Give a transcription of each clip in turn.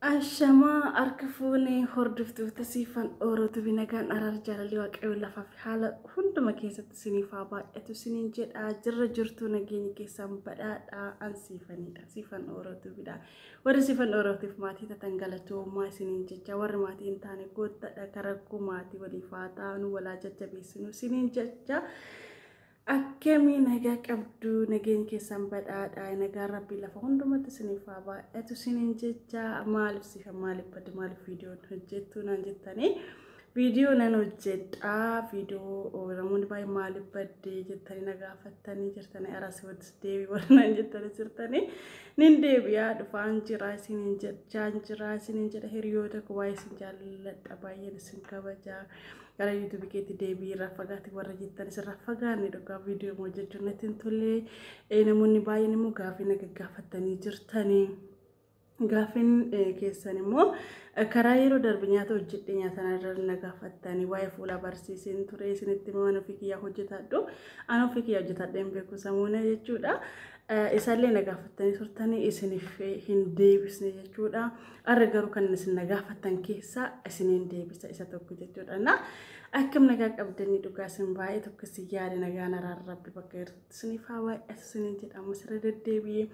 Ashama arkifuni hordoftu tasifan orotu binagan arar jalali waqee lafa fi haala hunduma keessatti siniifaa baay'atu sinin jedha jirra jirtu nageenya keessan badhaadha ansiifanidha sifan orotu bida warri sifan orotiif maatii tatangalatoo maa sinin jecha warri maatii hin taane goottadha karakku maatii waliifaataa nu walaa jajjabeessinu sinin jecha akkami nagaa qabdu nageenya keessan badhaadha nagaa rabbi lafa hundumatti siniifaa baay'atu sinin jecha maaliif sifa maaliif badde maaliif viidiyoo hojjettu naan jettanii viidiyoo nan hojjedha viidiyoo namoonni baay'ee maaliif badde jettanii nagaafattanii jirtanii arasi wadis deebii warnaan jettanii jirtanii nin deebi'aa dhufaan jira sinin jedha hiriyoota koo baay'ee sin jaalladha baay'een sin kabajaa gara YouTube keetti deebii rafagaati warra jettan sirra fagaanne dhugaa viidiyoo hojjechuun natti tolee namoonni baay'een immoo gaafii nagaafatanii jirtanii gaafin keessan immoo karaa yeroo darbe nyaata hojjedhe nyaata narra nagaafatanii waa'ee fuula barsiisin ture isinitti mana ofii kiyyaa hojjetadhu ana ofii kiyyaa hojjetadhe hin beeku samuuna jechuudha isaallee nagaafatanii turtanii isiniif hin deebisne jechuudha arra garuu kan isin nagaafattan keessaa isiniin deebisa isa tokko jechuudha na akkam nagaa qabdanii dhugaa isin baay'ee tokko si yaade nagaa naraan rabbi bakka irratti isiniif haa baay'atu isiniin jedhamu sirra deddeebi'ee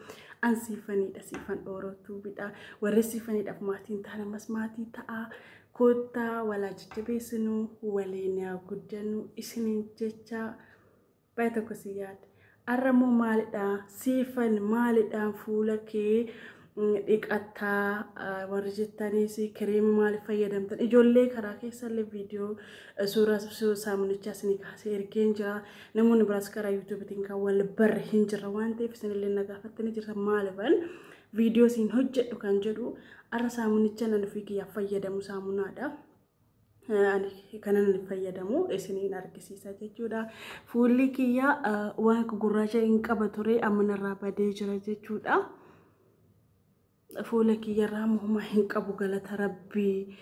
ansiifanidha siifan dhoorotuu bidha warri siifaniidhaaf maatiin taana mas maatii ta'a koottaa walaa jajjabeessinu waliin yaa guddannu isiniin jecha baay'ee tokko si yaade arramoo maalidha siifan maalidhaan fuula kee dhiqataa warri jettanii si kireema maaliif fayyadamtan ijoollee karaa keessallee viidiyoo suuraa saamunichaa isinii kaasee ergeen jira namoonni biraas karaa yuutuubiitiin kan wal barre hin jirre waan ta'eef isinillee nagaafattanii jirtan maaliifan viidiyoo isin hojjedhu kan jedhu arra saamunichaa nan ofii kiyyaaf fayyadamu saamunaadha. Kanan fayyadamu isiniin argisiisa jechuudha fuulli kiyya waan gurraacha hin qaba ture amma narraa badee jira jechuudha fuula kiyya irraa muhuma hin qabu galata rabbii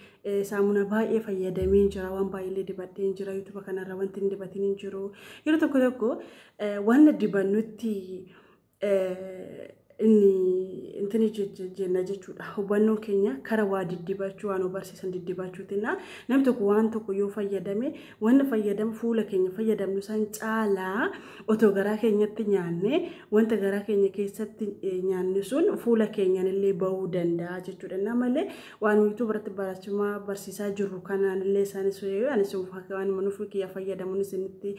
saamuna baay'ee fayyadamee jira waan baay'ee dibadhee jira YouTube kanarra wanti hin dibatin hin jiru yeroo tokko waan dibannutti intini jenna jechuudha hubannoo keenya kara waa diddibachuu waan barsiisan diddibachuutina namni tokko waan tokko yoo fayyadame waan fayyadamu fuula keenya fayyadamnu san caalaa otoo garaa keenyatti nyaanne wanta garaa keenya keessatti nyaanne sun fuula keenyan illee bahuu danda'a jechuudha namalee waan YouTube irratti barachuma barsiisaa jirru kanaan illee isaanis anis waan manuuf kiyya fayyadamuun isinitti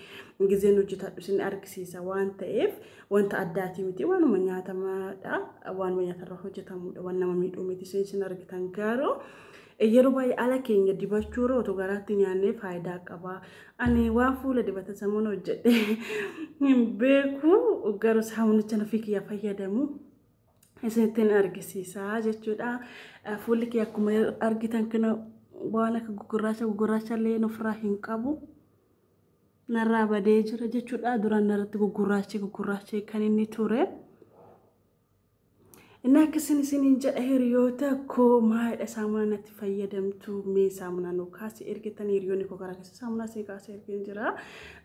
gizeen hojjetadhu isin argisiisa waan ta'eef wanta addaati miti waanuma nyaatama waan wayyatarra hojjetamudha waan nama miidhuu miti isin argitan garuu yeroo baay'ee ala keenya dibachuu rootoo garaatti nyaannee faayidaa qaba ani waan fuula dibata samuun hojjedhe hin beeku garuu saamunicha ofii kiyya fayyadamu isinittiin argisiisa jechuudha fuulli kiyya akkuma argitan kana waan akka gugurraacha illee ofirraa hin qabu narraa badee jira jechuudha duraan narratti gugurraachi kan inni ture إنك سنين جاء هريوتا كو ما سامونا نتفيدمتو مي سامونا نوكاسي إركتان يريوني كو كراكي سامونا سيكاسي إركين جرا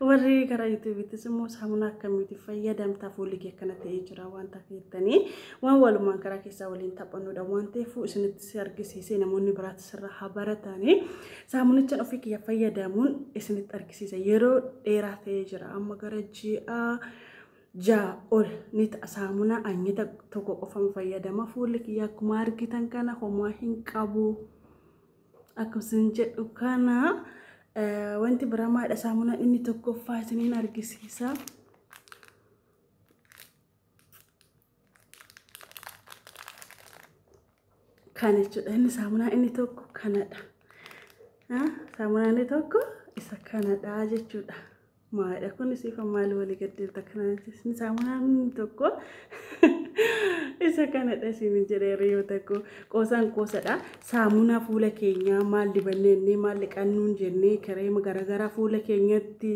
وري كرا يوتيوبي تسمو سامونا كم يتفيدم تفولي كي كانت يجرا وان تكيتاني وان والو مان كراكي ساولين تابانو دا وان تيفو إسنت سياركسي سينا موني برات سرها براتاني سامونا چان أفيك يفيدمون إسنت أركسي سيرو إيرا تيجرا أما كراجي ol nita saamuna anyita tokko qofan fayyadama fuulli kiyya akkuma argitan kana homaa hin qabu akkasumas jedhu kana wanti biramaadha saamuna inni tokko faasiniin argisiisa kana jechuudha inni saamuna inni tokko kanadha saamuna inni tokko isa kanadha jechuudha maadha kun sifa maal wali gaddeelta kanatti ni saamunaan tokko isa kanadha siin jedhee riyo tokko qoosaan qoosadha saamuna fuula keenya maal dibannee maal qannuun jennee kareema garagara fuula keenyatti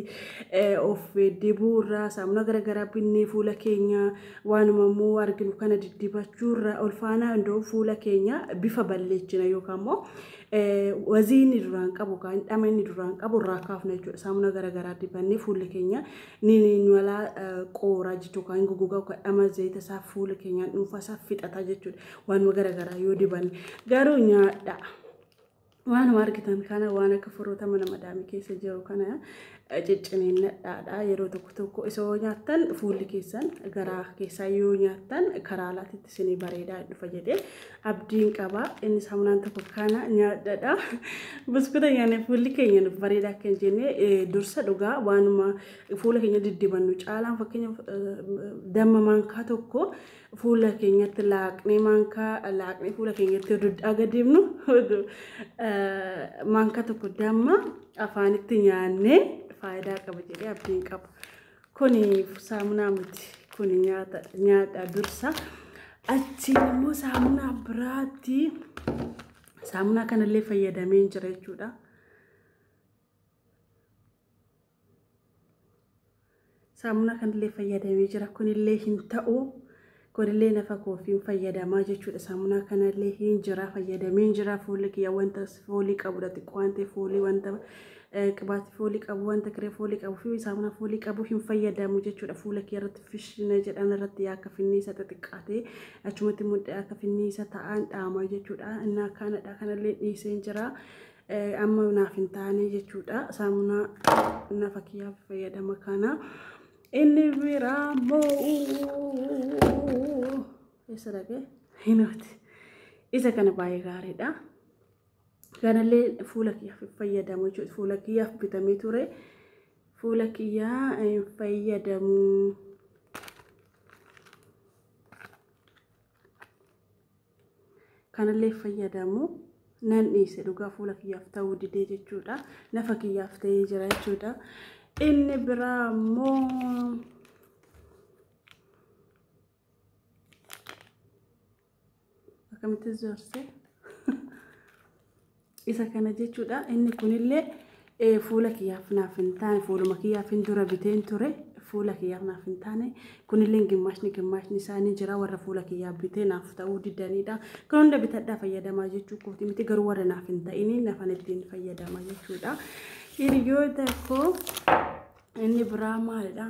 of dibuurra saamuna garagara binnee fuula keenya waanuma moo arginu kana diddibachuurra olfaana indoo fuula keenya bifa balleechina yookaan moo wazini duraan qabu kan dhamani duraan qabu raakaafna jechuudha saamuna garagara dibannee fuula keenya ni wala qoora jitu kan gugugaa kan dhama zayita isaa fuula keenya dhuunfaa isaa fixata jechuudha. Waan garaagaraa yoo diban garuu nyaadha. Waan argitan kana waan akka firoota mana madaamii keessa jiru kana cicciniinadhaadha yeroo tokko isoo nyaattan fuulli keessan garaa keessaa yoo nyaattan karaa alaatitti isinii bareedaa dhufa jedhee abdiin qaba. Inni saamunaan tokko kana nyaadhaadha. Buskuuta nyaanne fuulli keenya bareedaa akka hin jenne dursa dhugaa waanuma fuula keenya diddibannu caalaan fakkeenya damma maankaa tokko fuula keenyatti laaqnee maankaa laaqnee fuula keenyatti duddaa gadibnu maankaa tokko damma afaanitti nyaannee faayidaa qaba jedhee abdiin qaba. Kuni saamunaa miti. Kuni nyaata dursa. Achiin immoo saamunaa biraatti saamunaa kanallee fayyadamee jira jechuudha. Saamunaa kanallee fayyadamee jira. Kunillee hin ta'u. Kunillee nafa koofiin fayyadamaa jechuudha. Saamunaa kanallee hin jira fayyadamee jira. Fuulli kiyya wanta foolii qabudha xiqqoo wanta foolii wanta qibaati foolii qabu wanta kiree foolii qabu fi saamunaa foolii qabu hin fayyadamu jechuudha. Fuula kiyya irratti fishina jedhan irratti akka finniisa xixiqqaatee achumatti mudhee akka finniisa ta'an dhaama jechuudha. Innaa kanadha kanallee dhiisee jira. Amma naaf hin taane jechuudha. Saamunaa nafa kiyyaaf fayyadama kana. Inni biraa eessa dhaqee hinooti. Isa kana baay'ee gaariidha. Kanallee fuula kiyyaaf fayyadamu jechuudha. Fuula kiyyaaf bitamee ture. Fuula kiyyaa fayyadamu. Kanallee fayyadamu. Nan dhiise dhugaa fuula kiyyaaf ta'uu didee jechuudha. Nafa kiyyaaf ta'ee jira jechuudha. Inni biraa immoo akkamitti zorse isa kana jechuudha. Inni kunillee fuula kiyyaaf naaf hin taane fuuluma kiyyaaf hin dura biteen ture fuula kiyyaaf naaf hin taane kunillee gimmaashni isaanii jira warra fuula kiyyaaf bitee naaf ta'uu didaniidha. Kan hunda bitadhaa fayyadamaa jechuu kooti miti garuu warra naaf hin ta'iniin nafan ittiin fayyadamaa jechuudha. Hiriyoota koo inni biraa maalidha?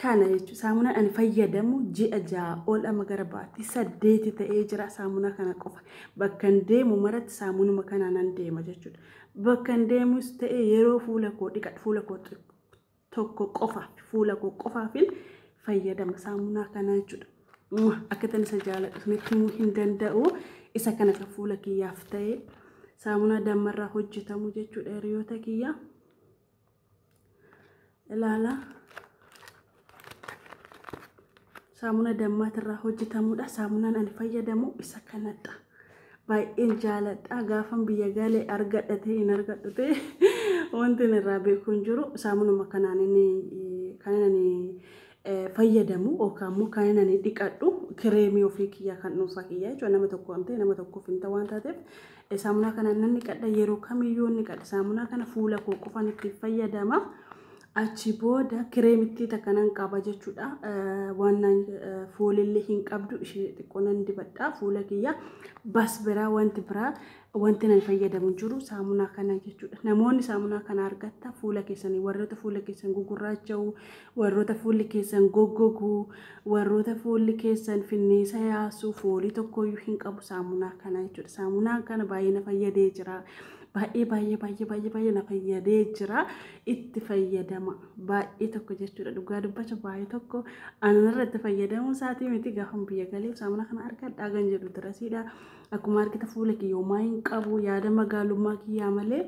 Kana jechuudha. Saamunaan ani fayyadamu ji'a 6 ol amma gara baatii 8 ta'ee jira. Saamunaa kana qofa bakka deemu maratti saamunuma kanaan deema jechuudha. Bakka deemus ta'e yeroo fuula koo dhiqadhu fuula koo tokko qofa fuula koo qofaafin fayyadama saamunaa kana jechuudha. Akka tan isa jaaladhu nitti hin danda'u. Isa kana kan fuula kiyyaaf ta'e saamunaa dammarraa hojjetamu jechuudha. Hiriyoota kiyya ilaala. Saamunaa dammarraa hojjetamudha. Saamunaan ani fayyadamu isa kanadha. Baay'een jaaladha. Gaafan biyya galee argadhatee hin argadhu ta'e wanti irraa beeku hin jiru. Saamunuma kanaan inni fayyadamu yookaan immoo kan inni dhiqadhu kireemii ofii kiyyaa kan dhuunfaa kiyyaa jechuudha. Nama tokko waan ta'e nama tokkoof hin ta'u waan taateef saamunaa kanaan nan dhiqadha yeroo kamiyyuu dhiqadha. Saamunaa kana fuula koo qofaan itti fayyadama. Achi booda kireemitti takkanan qaba jechuudha. Waan foolillee hin qabdu ishee xiqqoonan dibadha fuula kiyya. Bas biraa wanti nan fayyadamu jiru saamunaa kana jechuudha. Namoonni saamunaa kana argatta fuula keessanii warroota fuula keessan gugurraacha'u, warroota fuulli keessan goggogu, warroota fuulli keessan finniisa yaasu foolii tokkoyyuu hin qabu saamunaa kana jechuudha. Saamunaan kana baay'ee na fayyadee jira. Baay'ee na fayyadee jira. Itti fayyadama baay'ee tokko jechuudha. Dhugaa dubbacha baay'ee tokko anarratti fayyadamu isaatii miti gaafan biyya galee saamunaa kana argadhaa gan jedhu tirasiidha. Akkuma argita fuula kiyyoomaa hin qabu yaada magaalummaa kiyyaa malee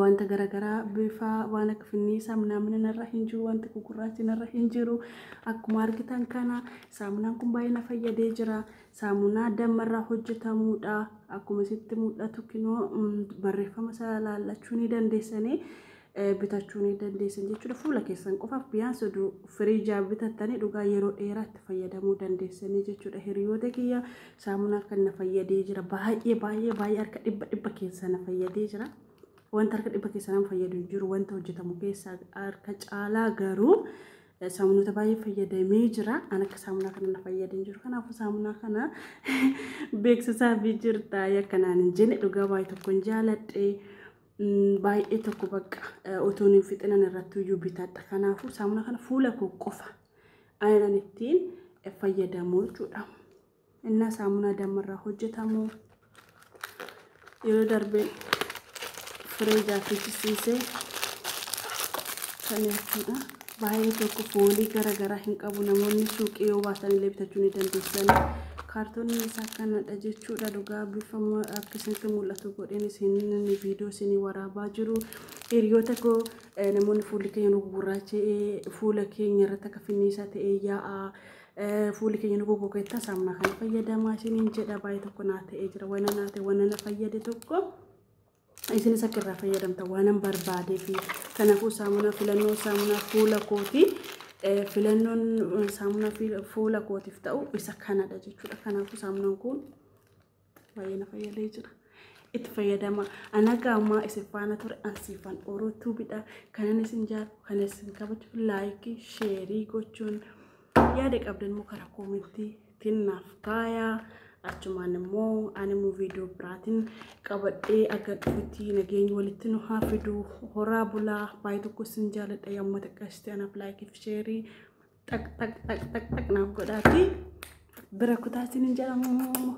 wanta garaagaraa bifa waan akka finniisaa namni narra hin jiru wanti gugurraachi narra hin jiru. Akkuma argitan kana saamunaan kun baay'ee na fayyadee jira. Saamunaa dammarraa hojjetamudha. Akkuma sitti mul'atu kinoo barreeffama isaa laallachuu ni dandeessanii bitachuu ni dandeessan jechuudha. Fuula keessan qofaaf biyyaansa firiijaa bitattanii dhugaa yeroo dheeraatti fayyadamuu dandeessanii jechuudha. Hiriyoota kiyya saamunaa kan na fayyadee jira. Baay'ee harka dhibba keessa na fayyadee jira. Wanta harka dhibba keessa nama fayyadu jiru wanta hojjetamu keessaa harka caalaa garuu saamunoota baay'ee fayyadamee jira. Ana akka saamunaa kana na fayyadee jiru. Kanaafuu saamunaa kana beeksisaa fi jirta yakkanaan hin jenne dhugaa baay'ee tokko hin jaaladhe. Baay'ee tokko bakka utuun hin fixinan irratti iyyuu bitadha. Kanaafuu saamunaa kana fuula koo qofa ayinan ittiin fayyadamu jechuudha. Inna saamuna damarraa hojjetamu yeroo darbe fireejaa fichisiisee kan jechuudha. Baay'ee tokko foolii garagaraa hin qabu. Namoonni suuqii yoo baasanii illee bitachuu ni dandeessan. Kaartoonni isaa kanadha jechuudha. Dhugaa bifa akkasitti mul'atu godheen isin viidiyoo isin waraabaa jiru. Hiriyoota koo namoonni fuulli keenya nu gurraacha'ee fuula keenya irratti akka finniisaa ta'ee yaa'a. Fuulli keenya nu gogogeetta saamuna kana fayyadamaa isiniin jedha. Baay'ee tokko naa ta'ee jira. Wanna naa ta'e wanna na fayyade tokko isinis akka irraa fayyadamta waanan barbaadee fi kanaafuu saamuna filannoo saamuna fuula kooti filannoon saamuna fuula kootiif ta'u isa kanadha jechuudha. Kanaafuu saamunaan kun baay'ee na fayyadee jira. Itti fayyadama. Anaga amma isin faana ture ansiifan orootuu bidha kanan isin jaalladhu kan isin kabaju laayikii sheerii gochuun yaada qabdan immoo karaa koomentii tinnaaf kaayaa. Achumaan immoo ani viidiyoo biraatiin qabadhee akka dhufutti nageenya walitti nu haa fidu. Horaa bulaa baay'ee tokko isin jaalladha. Yemmuu xiqqaasti anaaf laayikii fi sheerii tak naaf godhaati. Bira kutaa isiniin jedhamu.